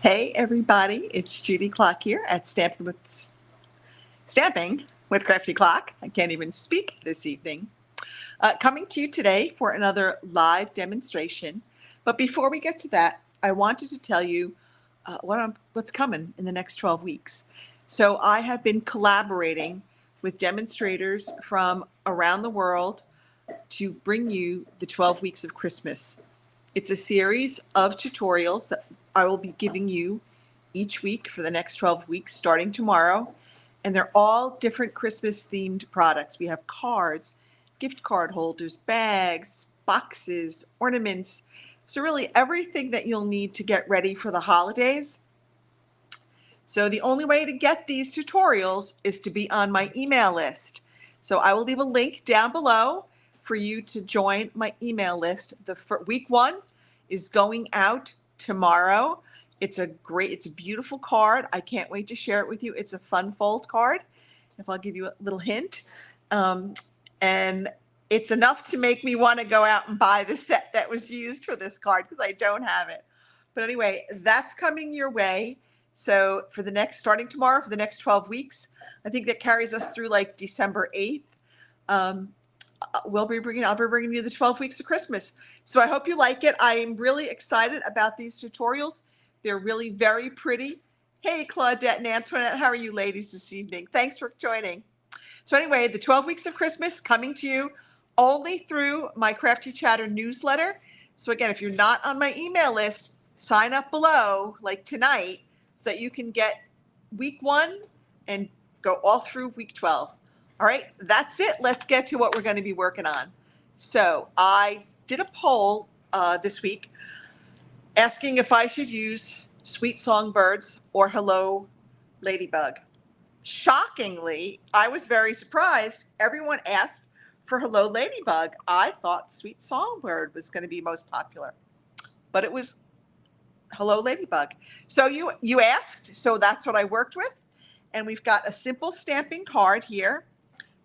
Hey everybody, it's Judy Klock here at Stamping with Crafty Klock. I can't even speak this evening. Coming to you today for another live demonstration. But before we get to that, I wanted to tell you what's coming in the next 12 weeks. So I have been collaborating with demonstrators from around the world to bring you the 12 weeks of Christmas. It's a series of tutorials that I will be giving you each week for the next 12 weeks starting tomorrow. And they're all different Christmas themed products. We have cards, gift card holders, bags, boxes, ornaments. So really everything that you'll need to get ready for the holidays. So the only way to get these tutorials is to be on my email list. So I will leave a link down below for you to join my email list. Week one is going out tomorrow. It's a beautiful card. I can't wait to share it with you. It's a fun fold card, if I'll give you a little hint. And it's enough to make me want to go out and buy the set that was used for this card because I don't have it. But anyway, that's coming your way. So starting tomorrow for the next 12 weeks, I think that carries us through like December 8th. I'll be bringing you the 12 weeks of Christmas. So I hope you like it. I am really excited about these tutorials. They're really very pretty. Hey, Claudette and Antoinette, how are you ladies this evening? Thanks for joining. So anyway, the 12 weeks of Christmas coming to you only through my Crafty Chatter newsletter. So again, if you're not on my email list, sign up below like tonight so that you can get week one and go all through week 12. All right, that's it. Let's get to what we're going to be working on. So I did a poll this week asking if I should use Sweet Songbirds or Hello Ladybug. Shockingly, I was very surprised. Everyone asked for Hello Ladybug. I thought Sweet Songbird was going to be most popular, but it was Hello Ladybug. So you asked, so that's what I worked with. And we've got a simple stamping card here.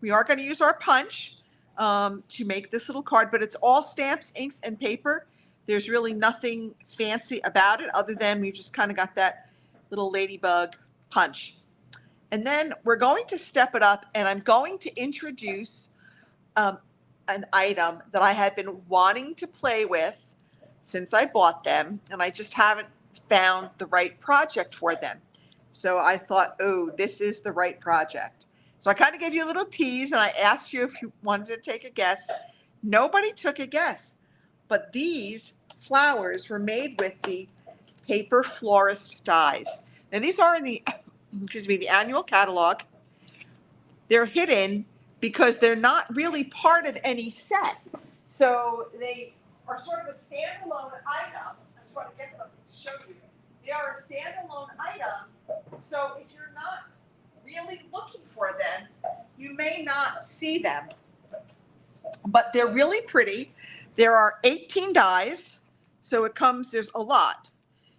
We are going to use our punch to make this little card, but it's all stamps, inks, and paper. There's really nothing fancy about it other than we've just kind of got that little ladybug punch. And then we're going to step it up, and I'm going to introduce an item that I had been wanting to play with since I bought them, and I just haven't found the right project for them. So I thought, oh, this is the right project. So I kind of gave you a little tease, and I asked you if you wanted to take a guess. Nobody took a guess, but these flowers were made with the paper Florist dies. Now these are in the, the annual catalog. They're hidden because they're not really part of any set. So they are sort of a standalone item. I just want to get something to show you. They are a standalone item. So if you're not really looking for them, you may not see them, but they're really pretty. There are 18 dies, so there's a lot.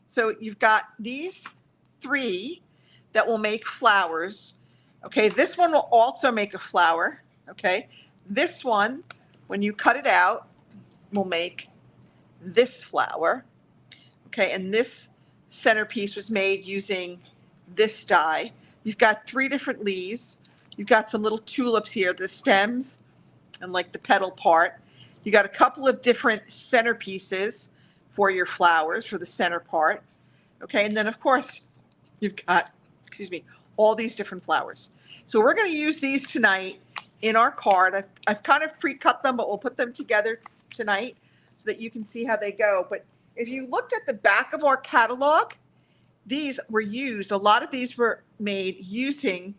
So you've got these 3 that will make flowers. Okay, this one will also make a flower. Okay, this one, when you cut it out, will make this flower. Okay, and this centerpiece was made using this die. You've got 3 different leaves. You've got some little tulips here, the stems and like the petal part. You got a couple of different centerpieces for your flowers for the center part. Okay, and then of course you've got, all these different flowers. So we're going to use these tonight in our card. I've kind of pre-cut them, but we'll put them together tonight so that you can see how they go. But if you looked at the back of our catalog, these were used, a lot of these were made using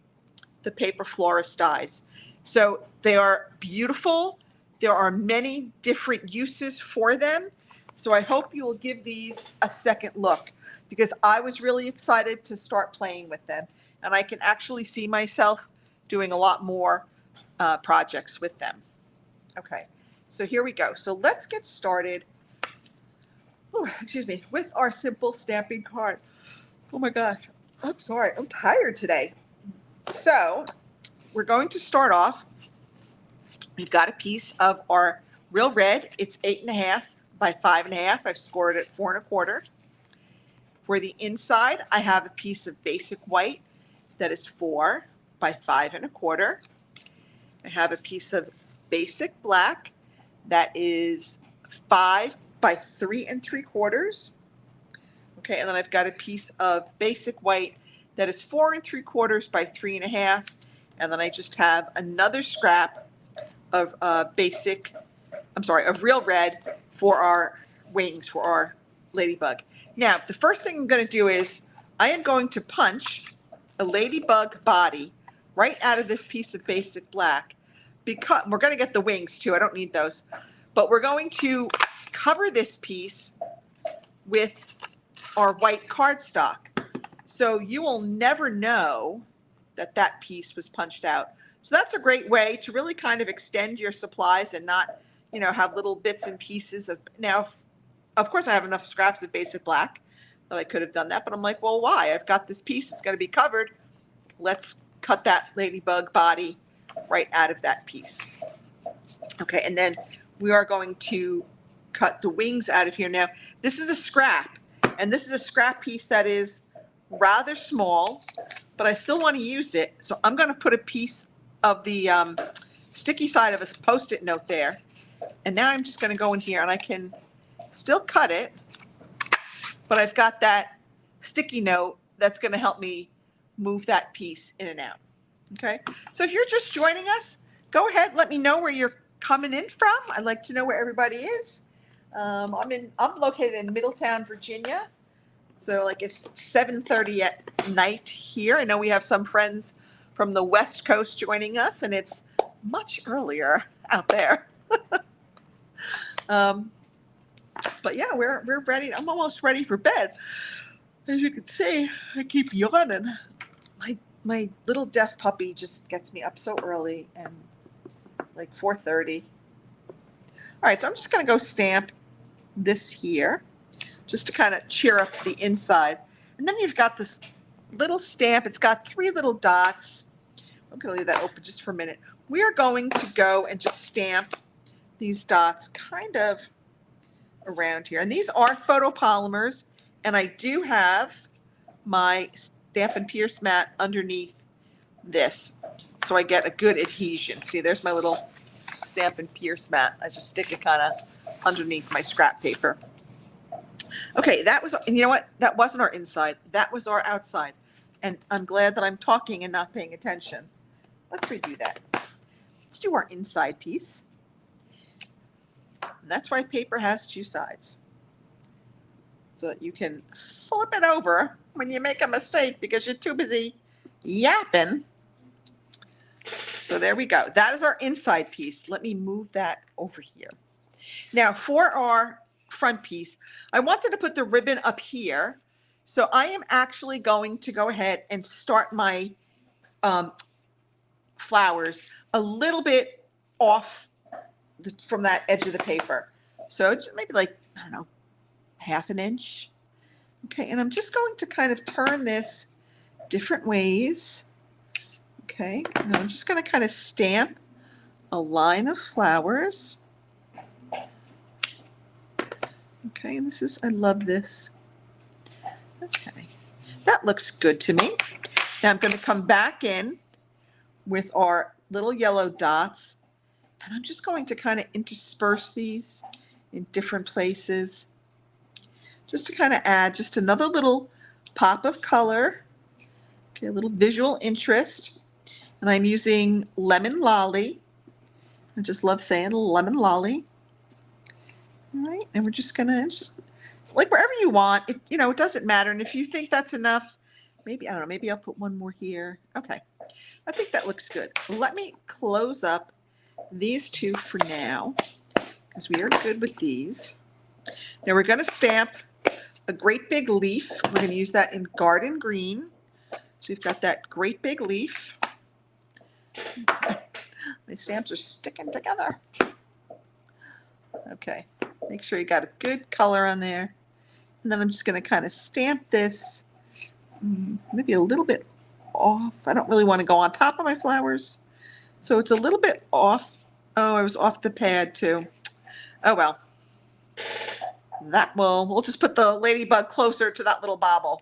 the paper Florist dies. So they are beautiful. There are many different uses for them. So I hope you will give these a second look because I was really excited to start playing with them. And I can actually see myself doing a lot more projects with them. Okay, so here we go. So let's get started, with our simple stamping card. Oh my gosh, I'm sorry, I'm tired today. So we're going to start off. We've got a piece of our real red. It's 8.5 by 5.5. I've scored it 4 1/4 For the inside, I have a piece of basic white that is 4 by 5 1/4. I have a piece of basic black that is 5 by 3 3/4. Okay, and then I've got a piece of basic white that is 4 3/4 by 3 1/2. And then I just have another scrap of of real red for our wings, for our ladybug. Now, the first thing I'm going to do is I am going to punch a ladybug body right out of this piece of basic black, because we're going to get the wings too. I don't need those, but we're going to cover this piece with our white cardstock. So you will never know that that piece was punched out. So that's a great way to really kind of extend your supplies and not, have little bits and pieces of. Now, of course, I have enough scraps of basic black that I could have done that, but I'm like, well, why? I've got this piece. It's going to be covered. Let's cut that ladybug body right out of that piece. Okay, and then we are going to cut the wings out of here. Now, this is a scrap, and this is a scrap piece that is rather small, but I still want to use it. So I'm going to put a piece of the sticky side of a Post-it note there. And now I'm just going to go in here, and I can still cut it, but I've got that sticky note that's going to help me move that piece in and out. Okay, so if you're just joining us, go ahead, let me know where you're coming in from. I'd like to know where everybody is. I'm located in Middletown, Virginia. So like it's 7:30 at night here. I know we have some friends from the West Coast joining us, and it's much earlier out there. But yeah, we're ready. I'm almost ready for bed. As you can see, I keep yawning. My little deaf puppy just gets me up so early, and like 4:30. All right, so I'm just going to go stamp this here just to kind of cheer up the inside. And then you've got this little stamp. It's got 3 little dots. I'm going to leave that open just for a minute. We are going to go and just stamp these dots kind of around here. And these are photopolymers, and I do have my Stampin' Pierce mat underneath this, so I get a good adhesion. See, there's my little Stampin' Pierce mat. I just stick it kind of underneath my scrap paper. Okay, and you know what? That wasn't our inside. That was our outside. And I'm glad that I'm talking and not paying attention. Let's redo that. Let's do our inside piece. And that's why paper has 2 sides, so that you can flip it over when you make a mistake because you're too busy yapping. So there we go. That is our inside piece. Let me move that over here. Now for our front piece, I wanted to put the ribbon up here. So I am actually going to go ahead and start my flowers a little bit off from that edge of the paper. So just maybe like, I don't know, 1/2 inch. Okay, and I'm just going to kind of turn this different ways. Okay, and I'm just going to kind of stamp a line of flowers. Okay, and this is, I love this. Okay, that looks good to me. Now I'm going to come back in with our little yellow dots, and I'm just going to kind of intersperse these in different places, just to kind of add just another little pop of color. Okay, a little visual interest. And I'm using Lemon Lolly. I just love saying Lemon Lolly. All right, and we're just gonna like wherever you want. It doesn't matter. And if you think that's enough, maybe, I don't know, maybe I'll put one more here. Okay, I think that looks good. Let me close up these 2 for now, because we are good with these. Now we're going to stamp a great big leaf. We're going to use that in garden green. So we've got that great big leaf. My stamps are sticking together. Okay, make sure you got a good color on there. And then I'm just going to kind of stamp this maybe a little bit off. I don't really want to go on top of my flowers, so it's a little bit off. Oh, I was off the pad too. Oh well. We'll just put the ladybug closer to that little bobble.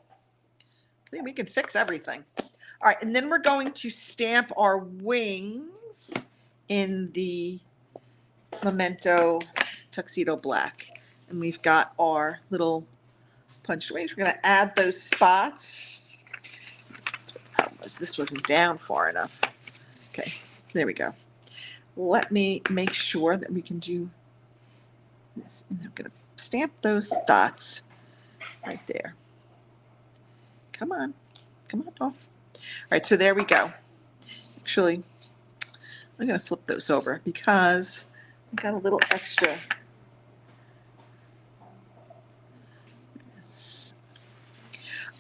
See, we can fix everything. All right, and then we're going to stamp our wings in the Memento Tuxedo Black. And we've got our little punched wings. We're going to add those spots. That's what the problem was. This wasn't down far enough. Okay, there we go. Let me make sure that we can do this. And I'm going to stamp those dots right there. Come on. Come on off. All right, so there we go. Actually, I'm going to flip those over because I got a little extra.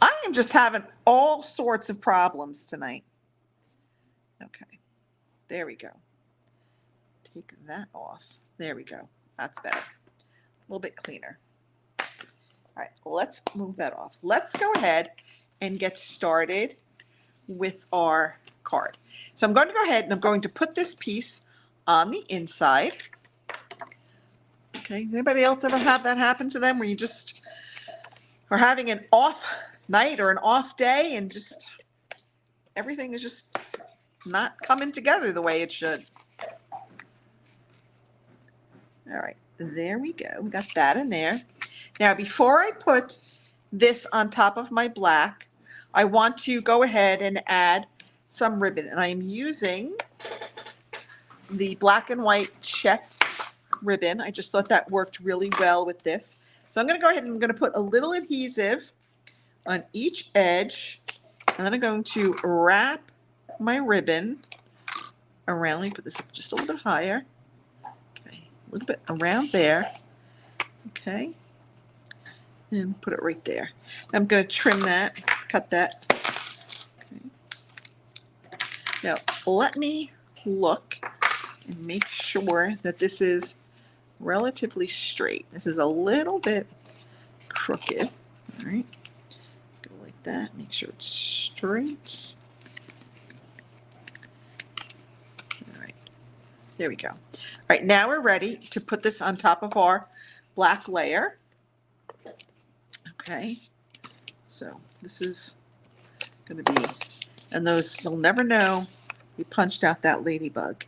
I am just having all sorts of problems tonight. Okay, there we go. Take that off. There we go. That's better. A little bit cleaner. All right, let's move that off. Let's go ahead and get started with our card. So I'm going to go ahead and I'm going to put this piece on the inside. Okay, anybody else ever have that happen to them where you just are having an off night or an off day and just everything is just not coming together the way it should? All right, there we go. We got that in there. Now, before I put this on top of my black, I want to go ahead and add some ribbon. And I am using the black and white checked ribbon. I just thought that worked really well with this. So I'm going to go ahead and I'm going to put a little adhesive on each edge. And then I'm going to wrap my ribbon around. Let me put this up just a little bit higher. Okay, a little bit around there. Okay. And put it right there. I'm going to trim that, cut that. Okay. Now, let me look and make sure that this is relatively straight. This is a little bit crooked. All right. Go like that. Make sure it's straight. All right. There we go. All right. Now we're ready to put this on top of our black layer. Okay, so this is going to be, and those, you'll never know, we punched out that ladybug.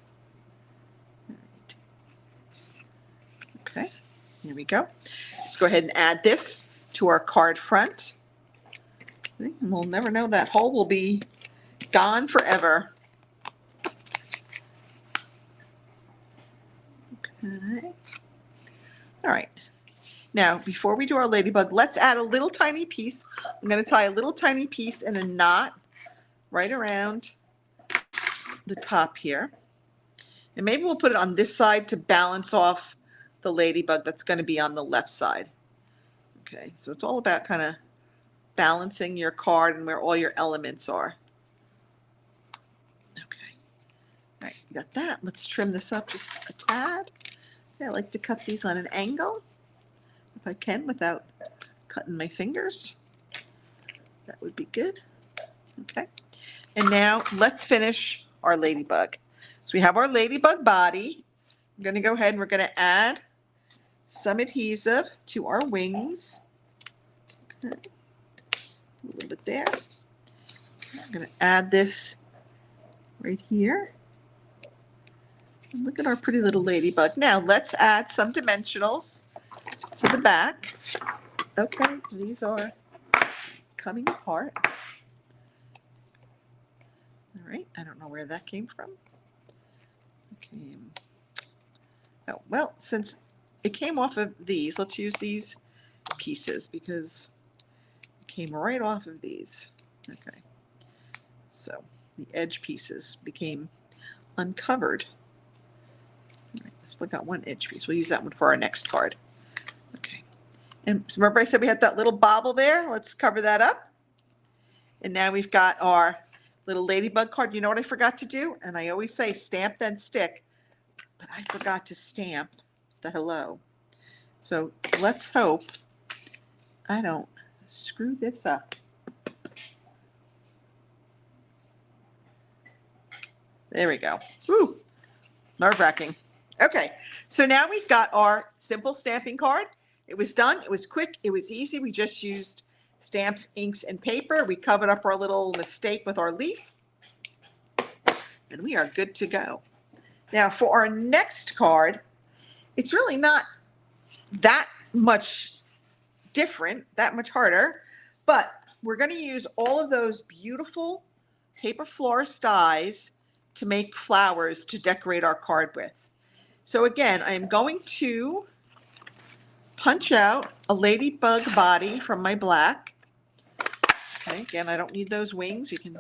All right. Okay, here we go. Let's go ahead and add this to our card front. And we'll never know, that hole will be gone forever. Okay, all right. Now, before we do our ladybug, let's add a little tiny piece. I'm going to tie a little tiny piece in a knot right around the top here. And maybe we'll put it on this side to balance off the ladybug that's going to be on the left side. Okay, so it's all about kind of balancing your card and where all your elements are. Okay, all right, you got that. Let's trim this up just a tad. Okay, I like to cut these on an angle if I can without cutting my fingers. That would be good. Okay. And now let's finish our ladybug. So we have our ladybug body. I'm going to go ahead and we're going to add some adhesive to our wings. Okay. A little bit there. Okay. I'm going to add this right here. And look at our pretty little ladybug. Now let's add some dimensionals to the back. Okay, these are coming apart. All right, I don't know where that came from. Okay. Oh, well, since it came off of these, let's use these pieces because it came right off of these. Okay, so the edge pieces became uncovered. All right, let's look at one edge piece. We'll use that one for our next card. Okay, and so remember I said we had that little bobble there? Let's cover that up. And now we've got our little ladybug card. You know what I forgot to do? And I always say stamp then stick, but I forgot to stamp the hello. So let's hope I don't screw this up. There we go. Woo, nerve-wracking. Okay, so now we've got our simple stamping card. It was done. It was quick. It was easy. We just used stamps, inks, and paper. We covered up our little mistake with our leaf, and we are good to go. Now for our next card, it's really not that much different, that much harder, but we're going to use all of those beautiful paper florist dies to make flowers to decorate our card with. So again, I am going to punch out a ladybug body from my black. Okay, again, I don't need those wings. We can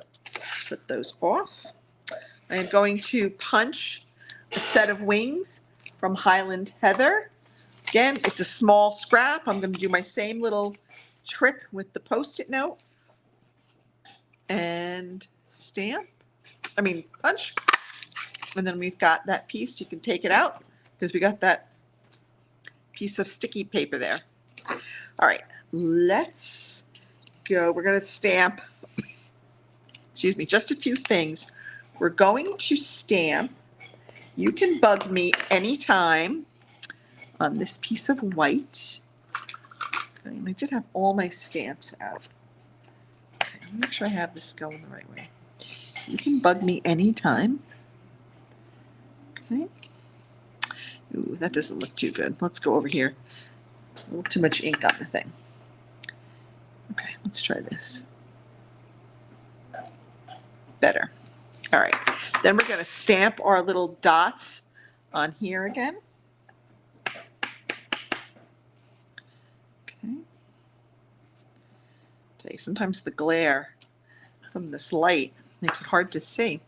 put those off. I am going to punch a set of wings from Highland Heather. Again, it's a small scrap. I'm going to do my same little trick with the Post-it note and punch. And then we've got that piece. You can take it out because we got that piece of sticky paper there. All right, let's go. We're going to stamp, excuse me, just a few things. We're going to stamp. You can bug me anytime on this piece of white. Okay, and I did have all my stamps out. Okay, let me make sure I have this going the right way. You can bug me anytime. Okay. Ooh, that doesn't look too good. Let's go over here. A little too much ink on the thing. Okay, let's try this. Better. All right. Then we're going to stamp our little dots on here again. Okay. Okay, sometimes the glare from this light makes it hard to see.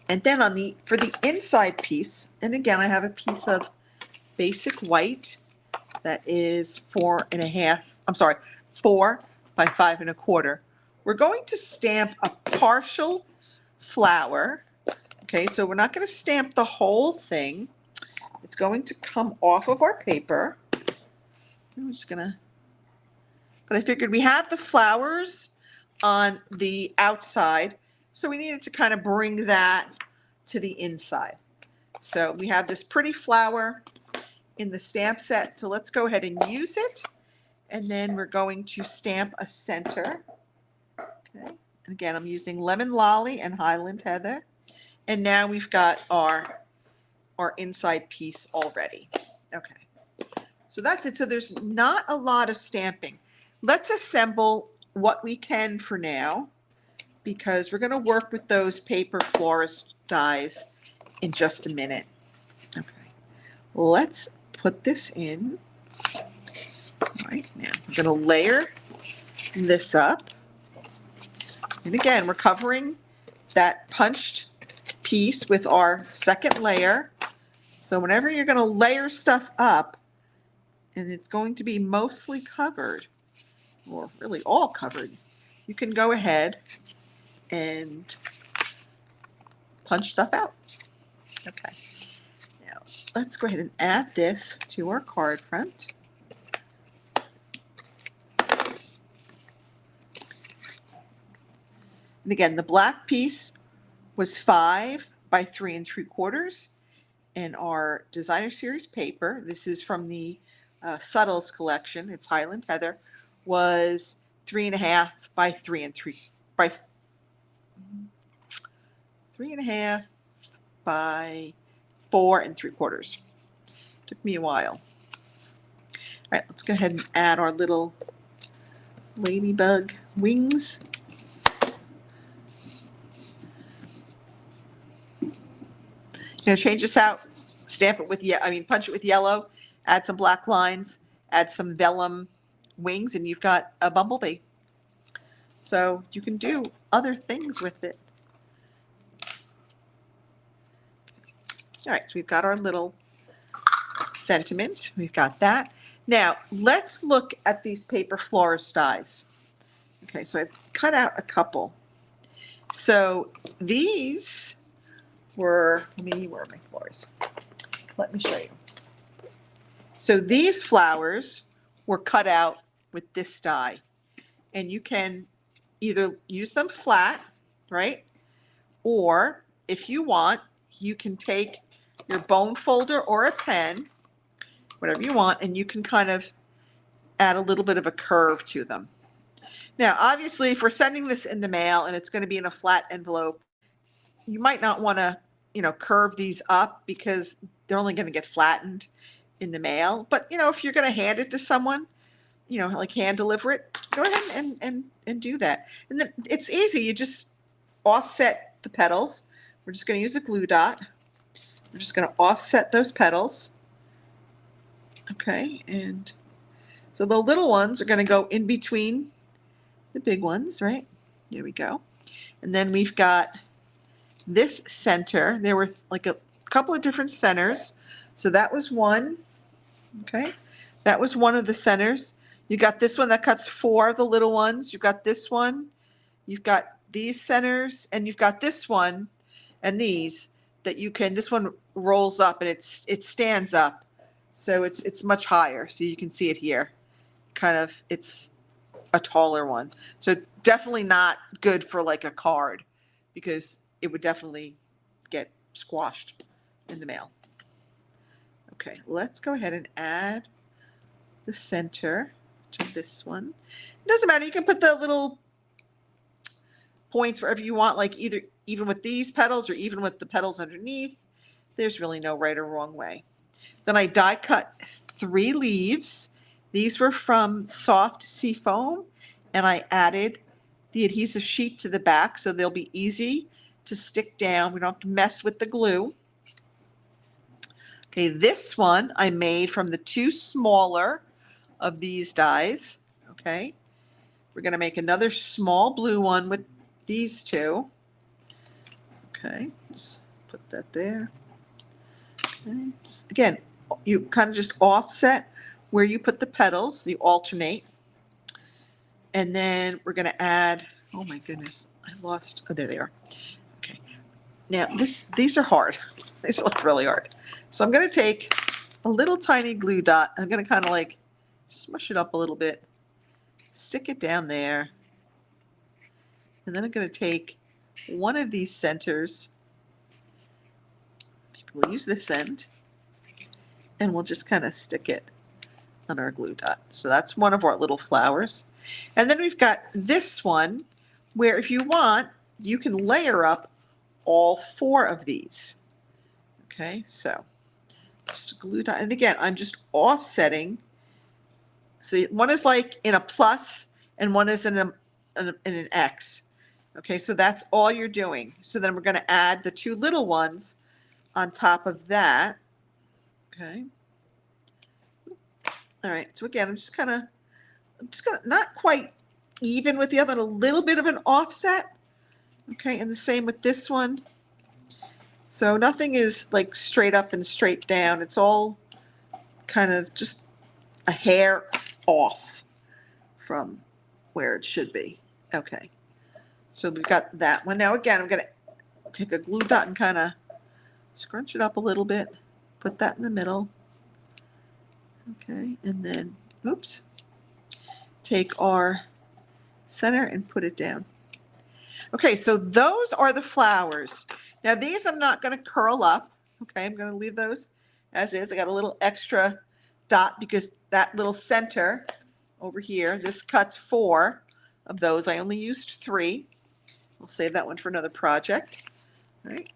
And then for the inside piece, and again, I have a piece of basic white that is 4 by 5 1/4. We're going to stamp a partial flower. Okay, so we're not going to stamp the whole thing. It's going to come off of our paper. I'm just going to, but I figured we have the flowers on the outside, so we needed to kind of bring that to the inside. So we have this pretty flower in the stamp set, so let's go ahead and use it. And then we're going to stamp a center. Okay, and again, I'm using Lemon Lolly and Highland Heather. And now we've got our inside piece already. Okay, so that's it. So there's not a lot of stamping. Let's assemble what we can for now, because we're going to work with those paper florist dies in just a minute. Okay, let's put this in. All right, now I'm going to layer this up. And again, we're covering that punched piece with our second layer. So whenever you're going to layer stuff up, and it's going to be mostly covered, or really all covered, you can go ahead and punch stuff out. Okay, now let's go ahead and add this to our card front. And again, the black piece was 5 by 3 3/4, and our designer series paper, this is from the Subtles collection, it's Highland Heather, was 3.5 by 3 3.5 by 4 3/4. Took me a while. All right, let's go ahead and add our little ladybug wings. Change this out, stamp it with, punch it with yellow, add some black lines, add some vellum wings, and you've got a bumblebee. So you can do other things with it. All right, so we've got our little sentiment. We've got that. Now, let's look at these paper florist dies. Okay, so I've cut out a couple. So these where are my flowers? Let me show you. So these flowers were cut out with this die, and you can either use them flat, right? Or if you want, you can take your bone folder or a pen whatever you want, and you can kind of add a little bit of a curve to them. Now, obviously, if we're sending this in the mail and it's going to be in a flat envelope, you might not want to, curve these up because they're only going to get flattened in the mail. But, if you're going to hand it to someone, like hand deliver it, go ahead and do that. And then it's easy. You just offset the petals. We're just going to use a glue dot. We're just going to offset those petals. Okay, and so the little ones are going to go in between the big ones, right? There we go. And then we've got this center. There were like a couple of different centers. So that was one. Okay, that was one of the centers. You got this one that cuts 4 of the little ones. You've got this one. You've got these centers, and you've got this one and these that you can. This one rolls up and it stands up, so it's much higher. So you can see it here. Kind of, it's a taller one. So definitely not good for like a card because it would definitely get squashed in the mail. Okay, let's go ahead and add the center to this one. It doesn't matter. You can put the little points wherever you want, like even with these petals or even with the petals underneath. There's really no right or wrong way. Then I die cut 3 leaves. These were from Soft Seafoam, and I added the adhesive sheet to the back so they'll be easy to stick down. We don't have to mess with the glue. Okay, this one I made from the 2 smaller of these dies. Okay, we're going to make another small blue one with these 2. Okay, just put that there. Okay, again, you kind of just offset where you put the petals, you alternate. And then we're going to add, oh my goodness, I lost, oh, there they are. Okay, now these are hard. These look really hard. So I'm going to take a little tiny glue dot. I'm going to kind of like smush it up a little bit, stick it down there. And then I'm going to take one of these centers. We'll use this end, and we'll just kind of stick it on our glue dot. So that's one of our little flowers. And then we've got this one where if you want, you can layer up all 4 of these. Okay, so just a glue dot. And again, I'm just offsetting. So one is like in a plus and one is in an X. Okay, so that's all you're doing. So then we're going to add the 2 little ones on top of that. Okay. All right, so again, I'm just gonna not quite even with the other, a little bit of an offset. Okay, and the same with this one. So nothing is like straight up and straight down. It's all kind of just a hair off from where it should be. Okay, so we've got that one. Now again, I'm gonna take a glue dot and kind of scrunch it up a little bit, put that in the middle. Okay, and then, oops, take our center and put it down. Okay, so those are the flowers. Now these I'm not going to curl up. Okay, I'm going to leave those as is. I got a little extra dot because that little center over here, this cuts 4 of those. I only used 3. I'll save that one for another project. All right.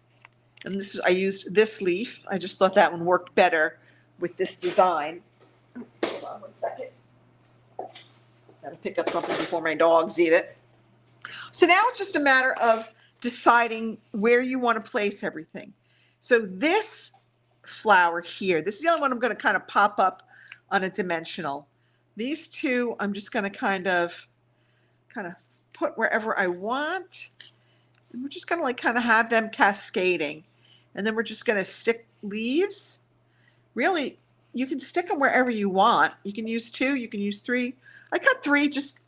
And this is, I used this leaf. I just thought that one worked better with this design. Hold on one second. Gotta pick up something before my dogs eat it. So now it's just a matter of deciding where you want to place everything. So this flower here, this is the only one I'm going to kind of pop up on a dimensional. These 2, I'm just going to kind of put wherever I want. And we're just going to like kind of have them cascading. And then we're just going to stick leaves. Really, you can stick them wherever you want. You can use 2, you can use 3. I cut 3 just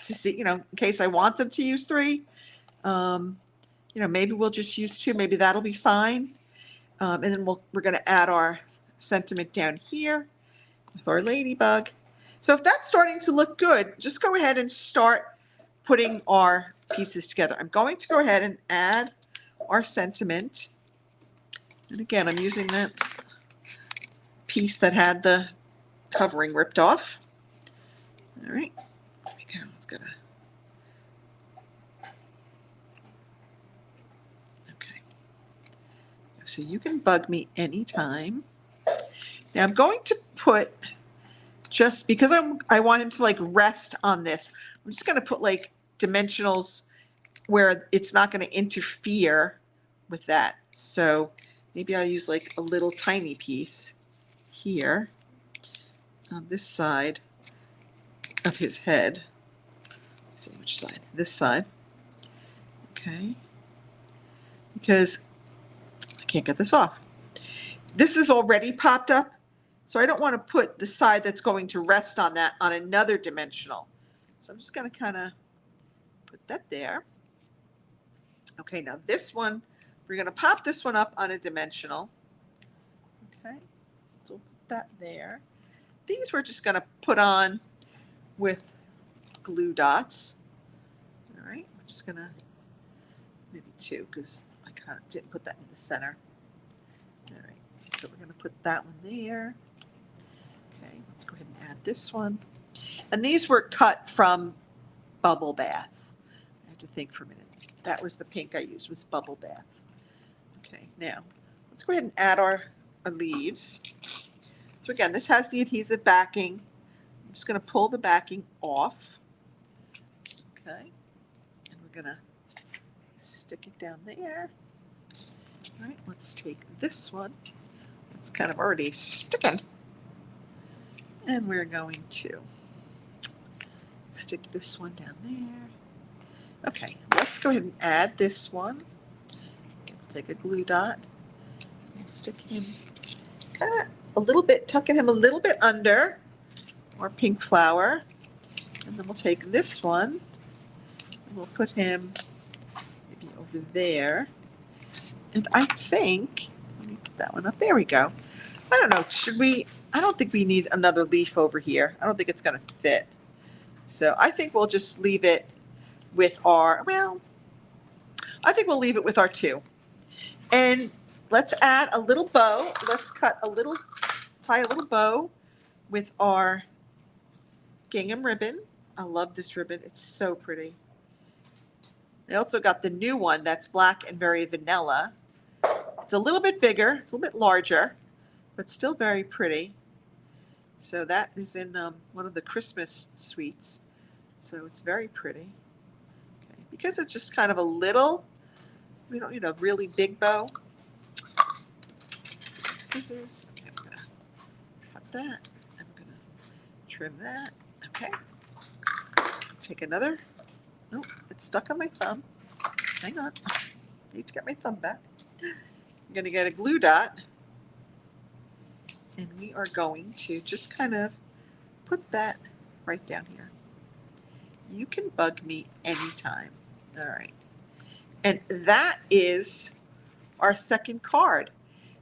to see, in case I want them to use 3. Maybe we'll just use 2. Maybe that'll be fine. And then we're going to add our sentiment down here with our ladybug. So if that's starting to look good, just go ahead and start putting our pieces together. I'm going to go ahead and add our sentiment. And again, I'm using that piece that had the covering ripped off. All right, there we go. It's gonna. Okay. So you can bug me anytime. Now I'm going to put, just because I want him to like rest on this, I'm just going to put like dimensionals where it's not going to interfere with that. So maybe I'll use like a little tiny piece here on this side of his head. Let's see which side, this side. Okay. Because I can't get this off. This is already popped up. So I don't want to put the side that's going to rest on that on another dimensional. So I'm just going to kind of put that there. Okay, now this one, we're going to pop this one up on a dimensional. Okay, so we'll put that there. These we're just going to put on with glue dots. All right, I'm just going to, maybe two, because I kind of didn't put that in the center. All right, so we're going to put that one there. Okay, let's go ahead and add this one. And these were cut from Bubble Bath. I have to think for a minute. That was the pink I used, was Bubble Bath. Okay, now let's go ahead and add our leaves. So again, this has the adhesive backing. I'm just going to pull the backing off. Okay, and we're going to stick it down there. All right, let's take this one. It's kind of already sticking. And we're going to stick this one down there. Okay, let's go ahead and add this one. Okay, we'll take a glue dot. We'll stick him kind of a little bit, tucking him a little bit under our pink flower. And then we'll take this one and we'll put him maybe over there. And I think, let me put that one up. There we go. I don't know, should we, I don't think we need another leaf over here. I don't think it's going to fit. So I think we'll just leave it with our, well, I think we'll leave it with our two. And let's add a little bow. Let's cut a little, tie a little bow with our gingham ribbon. I love this ribbon. It's so pretty. I also got the new one that's black and very vanilla. It's a little bit bigger. It's a little bit larger, but still very pretty. So that is in one of the Christmas suites. So it's very pretty. Okay, because it's just kind of a little, we don't need a really big bow. Scissors. Okay, I'm going to cut that. I'm going to trim that. Okay. Take another. Oh, it's stuck on my thumb. Hang on. I need to get my thumb back. I'm going to get a glue dot. And we are going to just kind of put that right down here. You can bug me anytime. All right. And that is our second card.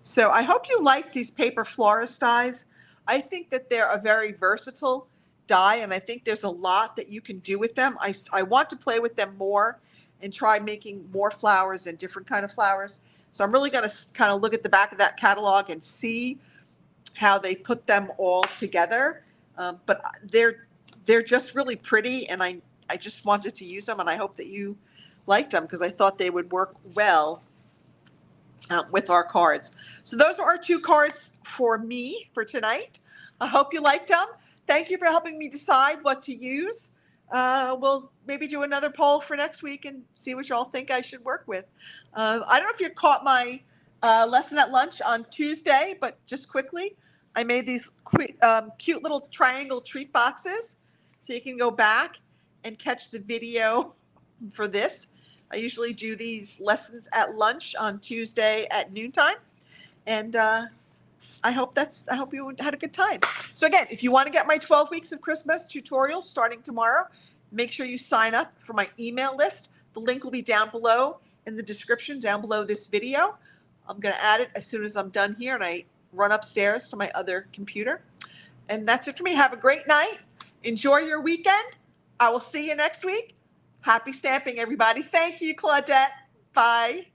So I hope you like these paper florist dies. I think that they're a very versatile die, and I think there's a lot that you can do with them. I want to play with them more and try making more flowers and different kind of flowers. So I'm really going to kind of look at the back of that catalog and see how they put them all together. But they're just really pretty, and I just wanted to use them, and I hope that you liked them because I thought they would work well with our cards. So those are our two cards for me for tonight. I hope you liked them. Thank you for helping me decide what to use. We'll maybe do another poll for next week and see what y'all think I should work with. I don't know if you caught my lesson at lunch on Tuesday, but just quickly, I made these cute little triangle treat boxes. So you can go back and catch the video for this. I usually do these lessons at lunch on Tuesday at noontime. And I hope you had a good time. So again, if you want to get my 12 weeks of Christmas tutorial starting tomorrow, make sure you sign up for my email list. The link will be down below in the description down below this video. I'm going to add it as soon as I'm done here and I run upstairs to my other computer. And that's it for me. Have a great night. Enjoy your weekend. I will see you next week. Happy stamping, everybody. Thank you, Claudette. Bye.